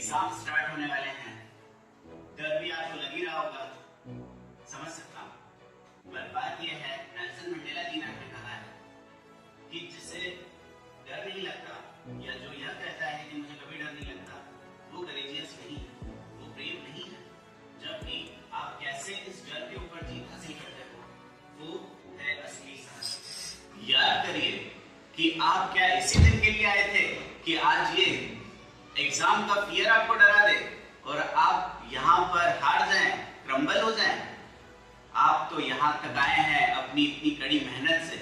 Exam start होने वाले हैं, डर भी आपको लग ही रहा होगा, समझ सकता हूँ। पर बात यह है, नेल्सन मंडेला जी ने कहा है कि जिसे डर नहीं लगता या जो यह कहता है कि मुझे कभी डर नहीं लगता, वो करेजियस नहीं है, वो ब्रेव नहीं है। जबकि आप कैसे इस डर के ऊपर जीत हासिल करते हो, वो है असली साहस। याद करिए कि आप क्या इसी दिन के लिए आए थे कि आज ये एग्जाम का फियर आपको डरा दे और आप यहाँ पर हार जाएं, क्रम्बल हो जाएं। आप तो यहाँ तक आए हैं अपनी इतनी कड़ी मेहनत से,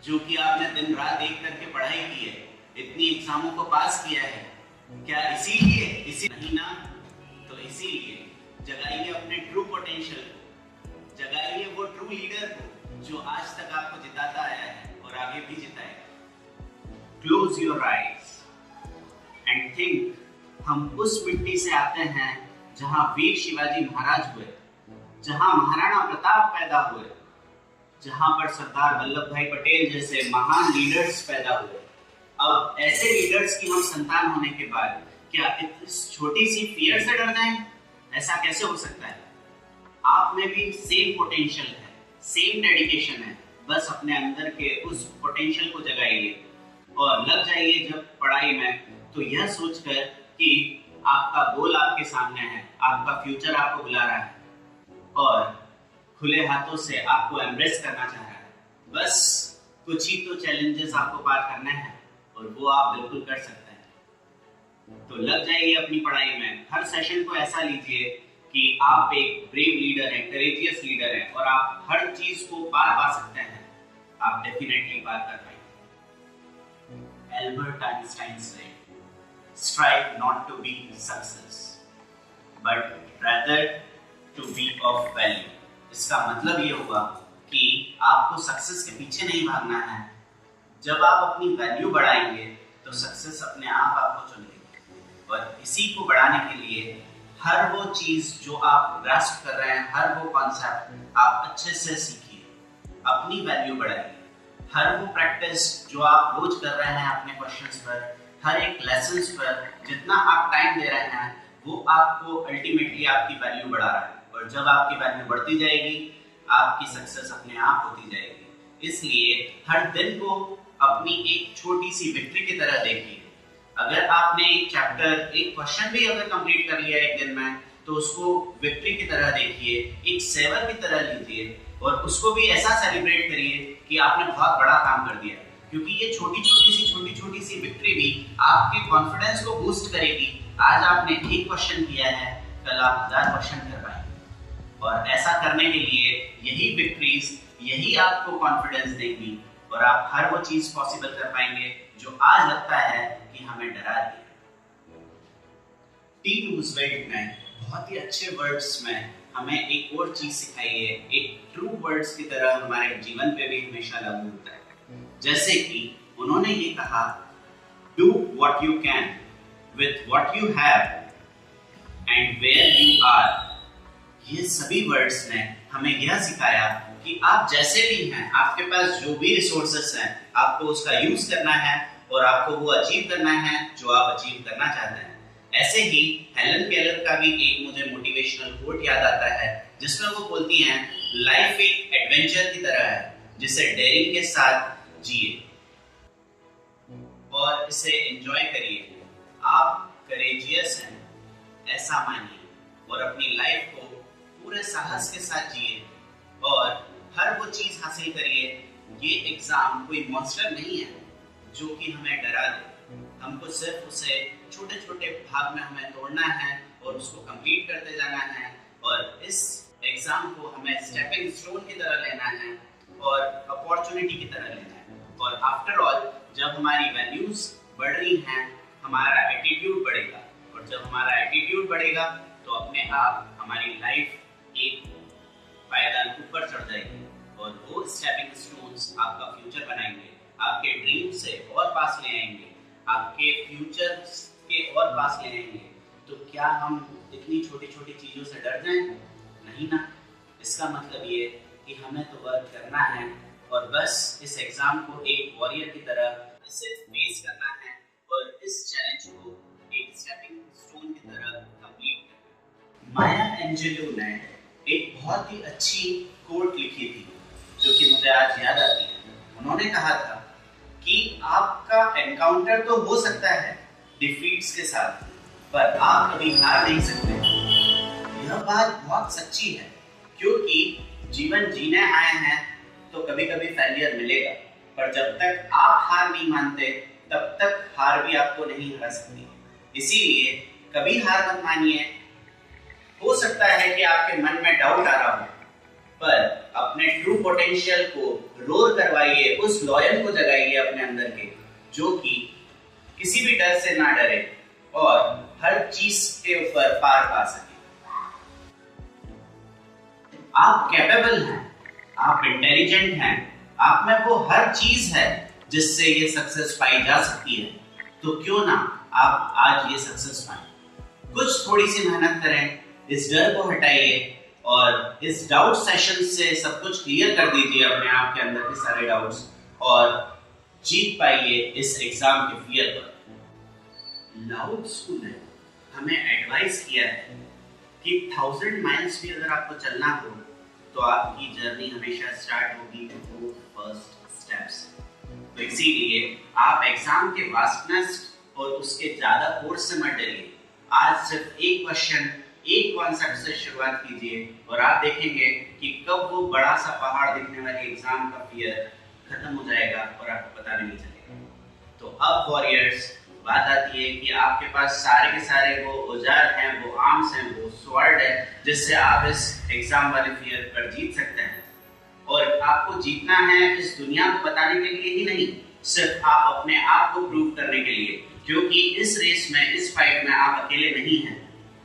जो कि आपने दिन रात एक करके पढ़ाई की है, इतनी एग्जामों को पास किया है। क्या इसीलिए? इसी नहीं ना, तो इसीलिए जगाइए अपने ट्रू पोटेंशियल को, जगाइए वो ट्रू लीडर को जो आज तक आपको जिताता आया है और आगे भी जिताएगा। Close your eyes and think, हम उस मिट्टी से आते हैं जहां वीर शिवाजी महाराज हुए, जहां महाराणा प्रताप पैदा हुए, जहां पर सरदार वल्लभ भाई पटेल जैसे महान लीडर्स पैदा हुए। अब ऐसे लीडर्स की हम संतान होने के बाद क्या इस छोटी सी फियर से डर जाएं? ऐसा कैसे हो सकता है? आप में भी सेम पोटेंशियल है, सेम डेडिकेशन है, बस अपने अंदर के उस पोटेंशियल को जगाइए और लग जाइए जब पढ़ाई में, तो यह सोचकर कि आपका गोल आपके सामने है, आपका फ्यूचर आपको बुला रहा है और खुले हाथों से आपको एम्ब्रेस करना चाह रहा है। बस कुछ ही तो चैलेंजेस आपको पार करने हैं और वो आप बिल्कुल कर सकते हैं। तो लग जाइए अपनी पढ़ाई में, हर सेशन को ऐसा लीजिए कि आप एक ब्रेव लीडर हैं, करेजियस लीडर हैं और आप हर चीज को पार पा सकते हैं। आप डेफिनेटली पार कर पाएंगे। एल्बर्ट आइंस्टाइन से strive not to be success but rather to be of value। इसका मतलब ये हुआ कि आपको सक्सेस के पीछे नहीं भागना है। जब आप अपनी वैल्यू बढ़ाएंगे तो सक्सेस अपने आप आपको चुन लेगी। और इसी को बढ़ाने के लिए हर वो चीज जो आप ग्रास्प कर रहे हैं, हर वो कॉन्सेप्ट आप अच्छे से सीखिए, अपनी वैल्यू बढ़ाइए। हर वो प्रैक्टिस जो आप रोज कर रहे हैं अपने क्वेश्चंस पर, हर एक लेसन्स पर जितना आप टाइम दे रहे हैं, वो आपको अल्टीमेटली आपकी वैल्यू बढ़ा रहा है। और जब आपकी वैल्यू बढ़ती जाएगी, आपकी सक्सेस अपने आप होती जाएगी। इसलिए हर दिन को अपनी एक छोटी सी विक्ट्री की तरह देखिए। अगर आपने एक चैप्टर, एक क्वेश्चन भी अगर कंप्लीट कर लिया एक दिन में, तो उसको विक्ट्री की तरह देखिए, एक सेवर की तरह लीजिए और उसको भी ऐसा सेलिब्रेट करिए कि आपने बहुत बड़ा काम कर दिया। क्योंकि ये छोटी छोटी सी विक्ट्री भी आपके कॉन्फिडेंस को बूस्ट करेगी। आज आपने एक क्वेश्चन किया है, कल आप 1000 क्वेश्चन कर पाएंगे। और ऐसा करने के लिए यही विक्ट्रीज, यही आपको कॉन्फिडेंस देंगी और आप हर वो चीज पॉसिबल कर पाएंगे जो आज लगता है कि हमें डरा दिया। टी रूजवेल्ट ने बहुत ही अच्छे वर्ड्स में हमें एक और चीज सिखाई है, एक ट्रू वर्ड्स की तरह हमारे जीवन पे भी हमेशा लागू होता है। जैसे कि उन्होंने ये कहा, do what you can with what you have and where you are। ये सभी वर्ड्स ने हमें यह सिखाया कि आप जैसे भी हैं, आपके पास जो भी रिसोर्सेस हैं, आपको उसका यूज करना है और आपको वो अचीव करना है जो आप अचीव करना चाहते हैं। ऐसे ही हेलन केलर का भी एक मुझे मोटिवेशनल कोट याद आता है, जिसमें वो बोलती हैं, लाइफ एक एडवेंचर की तरह है जिसे डेयरिंग के साथ जिए और इसे एंजॉय करिए। आप करेजियस हैं ऐसा मानिए और अपनी लाइफ को पूरे साहस के साथ जिए और हर वो चीज हासिल करिए। ये एग्जाम कोई मॉन्स्टर नहीं है जो कि हमें डरा दे। हमको सिर्फ उसे छोटे छोटे भाग में हमें तोड़ना है और उसको कंप्लीट करते जाना है और इस एग्जाम को हमें स्टेपिंग स्टोन की तरह लेना है और अपॉर्चुनिटी की तरह लेना है। और आफ्टर ऑल, जब हमारी वैल्यूज बढ़ रही हैं, हमारा एटीट्यूड बढ़ेगा और जब हमारा एटीट्यूड बढ़ेगा तो अपने आप हमारी लाइफ एक पायदान ऊपर चढ़ जाएगी और वो स्टेपिंग स्टोन्स आपका फ्यूचर बनाएंगे, आपके ड्रीम से और पास ले आएंगे, आपके फ्यूचर के और पास ले आएंगे। तो क्या हम इतनी छोटी छोटी चीजों से डर जाएं? नहीं ना। इसका मतलब ये कि हमें तो वर्क करना है और बस इस एग्जाम को एक वॉरियर की तरह इसे फेस करना है और इस चैलेंज को एक स्टेपिंग स्टोन माया एंजेलो ने एक बहुत ही अच्छी कोट लिखी थी जो कि मुझे आज याद आती है। उन्होंने कहा था कि आपका एनकाउंटर तो हो सकता है डिफीट्स के साथ, पर आप कभी हार नहीं सकते। यह बात बहुत सच्ची है, क्योंकि जीवन जीने आए हैं तो कभी कभी फेलियर मिलेगा, पर जब तक आप हार नहीं मानते तब तक हार भी आपको नहीं हरा सकती। इसीलिए कभी हार मत मानिए। हो सकता है कि आपके मन में डाउट आ रहा हो, पर अपने ट्रू पोटेंशियल को रोर करवाइए, उस लॉयन को जगाइए अपने अंदर के, जो कि किसी भी डर से ना डरे और हर चीज के ऊपर पार पा सके। आप कैपेबल हैं, आप इंटेलिजेंट हैं, आप में वो हर चीज है जिससे ये सक्सेस पाई जा सकती है। तो क्यों ना आप आज ये सक्सेस पाएं। कुछ थोड़ी सी मेहनत करें, इस डर को हटाइए और इस डाउट सेशन से सब कुछ क्लियर कर दीजिए अपने आप के अंदर के सारे डाउट्स, और जीत पाइए इस एग्जाम के फियर पर। लाओ त्सु ने हमें एडवाइस किया है कि 1000 माइल्स भी अगर आपको चलना हो तो आपकी जर्नी हमेशा स्टार्ट होगी विद फर्स्ट स्टेप्स। तो इसीलिए आप एग्जाम के वास्टनेस और उसके ज्यादा कोर्स से मत डरिए। आज सिर्फ एक क्वेश्चन, एक कॉन्सेप्ट से शुरुआत कीजिए और आप देखेंगे कि कब वो बड़ा सा पहाड़ दिखने वाली एग्जाम का फियर खत्म हो जाएगा और आपको पता नहीं चलेगा। तो अब वॉरियर्स, बात आती है कि आपके पास सारे के सारे वो औजार हैं, वो आर्म्स हैं, वो स्वॉर्ड है, जिससे आप इस एग्जाम वाले फियर पर जीत सकते हैं। और आपको जीतना है इस दुनिया को बताने के लिए ही नहीं, सिर्फ आप अपने आप को प्रूव करने के लिए, क्योंकि इस रेस में, इस फाइट में आप अकेले नहीं हैं।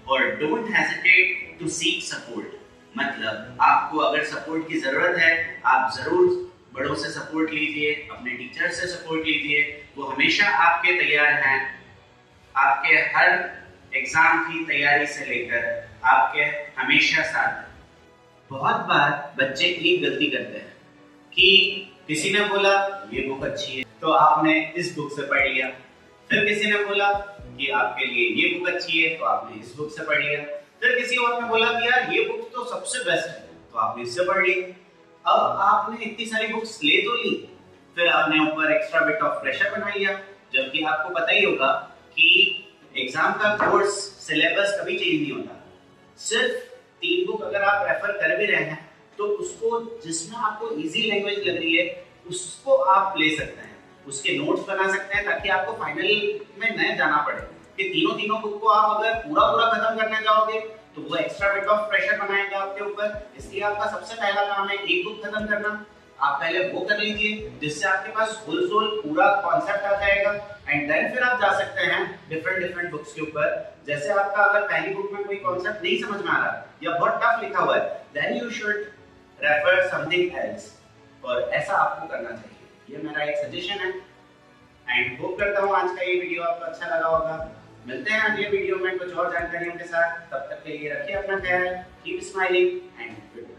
और don't hesitate to seek support, मतलब आपको अगर सपोर्ट की जरूरत है आप जरूर बड़ों से सपोर्ट लीजिए, अपने टीचर से सपोर्ट लीजिए, वो हमेशा आपके तैयार हैं, आपके हर एग्जाम की तैयारी से लेकर आपके हमेशा साथ हैं। बहुत बार बच्चे एक गलती करते हैं कि किसी ने बोला ये बुक अच्छी है तो आपने इस बुक से पढ़ लिया, फिर किसी ने बोला कि आपके लिए ये बुक अच्छी है तो आपने इस बुक से पढ़ लिया, फिर किसी और ने बोला कि यार ये बुक तो सबसे बेस्ट है तो आपने इससे पढ़ लिया। अब आपने इतनी सारी बुक्स ले तो ली, फिर आपने ऊपर एक्स्ट्रा बिट ऑफ प्रेशर बना लिया, जबकि आपको पता ही होगा कि एग्जाम का कोर्स सिलेबस कभी चेंज नहीं होता। सिर्फ 3 बुक अगर आप रेफर कर भी रहे हैं तो उसको जिसमें आपको इजी लैंग्वेज लग रही है उसको आप ले सकते हैं, उसके नोट्स बना सकते हैं, ताकि आपको फाइनल में न जाना पड़े कि तीनों बुक को आप अगर पूरा खत्म करने जाओगे तो वो एक्स्ट्रा बिट ऑफ प्रेशर बनाएगा आपके ऊपर। इसलिए आपका सबसे पहला काम है एक बुक खत्म करना। आप पहले वो कर लीजिए जिससे आपके पास फुल सोल पूरा कॉन्सेप्ट आ जाएगा, एंड देन फिर आप जा सकते हैं डिफरेंट बुक्स के ऊपर। जैसे आपका अगर पहली बुक में कोई कॉन्सेप्ट नहीं समझ में आ रहा या बहुत टफ लिखा हुआ है, then you should refer something else, और ऐसा आपको करना चाहिए। ये मेरा एक सजेशन है, एंड होप करता हूँ आज का ये वीडियो आपको अच्छा लगा होगा। मिलते हैं अगले वीडियो में कुछ और जानकारियों के साथ, तब तक के लिए रखिए अपना ख्याल, कीप स्माइलिंग एंड गुड।